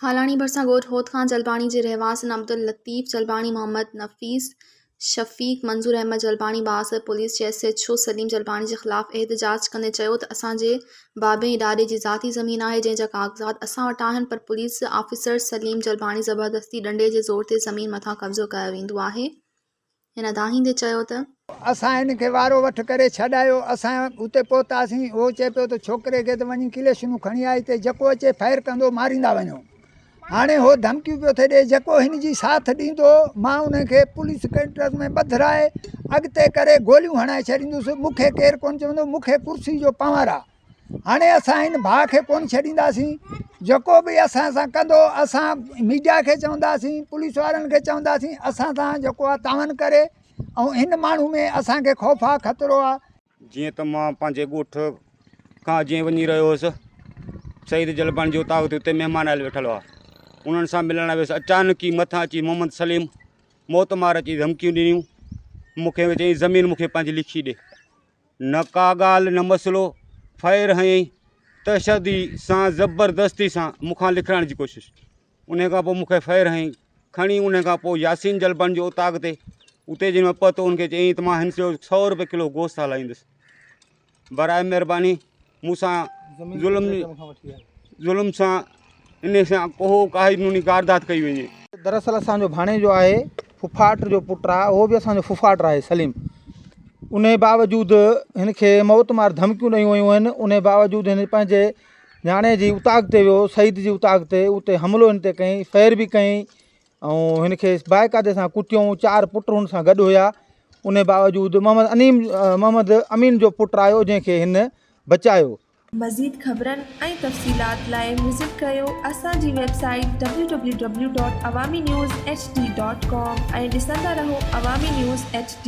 हालाणी भरसा ॻोठ होद खां जलबाणी जे रहवासिन अब्दुल लतीफ़ जलबाणी, मोहम्मद नफ़ीस शफ़ीक, मंज़ूर अहमद जलबाणी बास पुलिस जे SHO सलीम जलबाणी जे ख़िलाफ़ एहतजाज कंदे चयो त असांजे बाबे ॾाॾे जी ज़ाती ज़मीन आहे जंहिंजा काग़ज़ात असां वटि आहिनि, पर पुलिस ऑफिसर सलीम जलबाणी ज़बरदस्ती डंडे जे ज़ोर ते ज़मीन मथां कब्ज़ो कयो वेंदो आहे। हिन दाहींदे चयो त असां हिनखे वारो वठ करे छॾायो। असां उते पहुतासीं, उहो चए पियो त छोकिरे खे त वञी किलेशनूं खणी आई, हिते जेको अचे फायर कंदो मारींदा वञो। हाणे हो धमकियूं पियो थिए ॾे, जेको हिन जी साथ ॾींदो मां उनखे पुलिस कैंटर में ॿधाए अॻिते करे गोलियूं हणाए छॾींदुसि। मूंखे केरु कोन चवंदो, मूंखे कुर्सी जो पावर आहे। हाणे असां हिन भाउ खे कोन छॾींदासीं। जेको बि असां सां कंदो असां मीडिया खे चवंदासीं, पुलिस वारनि खे चवंदासीं, असां सां जेको आहे तावन करे। ऐं हिन माण्हू में असांखे ख़ौफ़ आहे, ख़तरो आहे। जीअं त मां पंहिंजे ॻोठ खां जीअं वञी रहियो हुउसि, शहीद जलबाणी जो उतां उते महिमान आयल वेठल हुआ, उन्हनि सां मिलण वियुसि। अचानक ई मथां अची मोहम्मद सलीम मौत मार अची धमकियूं ॾिनियूं। मूंखे चई ज़मीन मूंखे पंहिंजी लिखी ॾे, न का ॻाल्हि न मसिलो। फायर हयईं तशदी सां ज़बरदस्ती सां मूंखां लिखाइण जी कोशिशि। उन खां पोइ मूंखे फायर हयईं खणी। उन खां पोइ यासीन जलबाणी जो उतां अॻिते उते जिन पतो उनखे चयईं त मां हिन जो 100 रुपए किलो गोश्त हलाईंदुसि। बराए महिरबानी मूंसां ज़ुल्म सां इन सां को कानूनी वारदात कई वञे। दरअसल असांजो भाणे जो आहे, फुफाट जो पुटु आहे, उहो बि असांजो फुफाट आहे सलीम। उन बावजूदि हिनखे मौत मार धमकियूं ॾियूं वयूं आहिनि। उन बावजूदि हिन पंहिंजे न्याणे जी उताग ते वियो, शहीद जी उताग ते, उते हमिलो हिन ते कयईं, फायर बि कयईं ऐं हिनखे बाक़ाइदे सां कुटियूं। 4 पुट हुन सां गॾु हुया। उन बावजूदि मोहम्मद अमीन जो पुटु आयो जंहिंखे हिन बचायो। मज़ीद ख़बरनि ऐं तफ़सीलात लाइ विज़िट कयो असांजी वेबसाइट www.awamiNewsHD.com ऐं ॾिसंदा रहो अवामी न्यूज़ HD।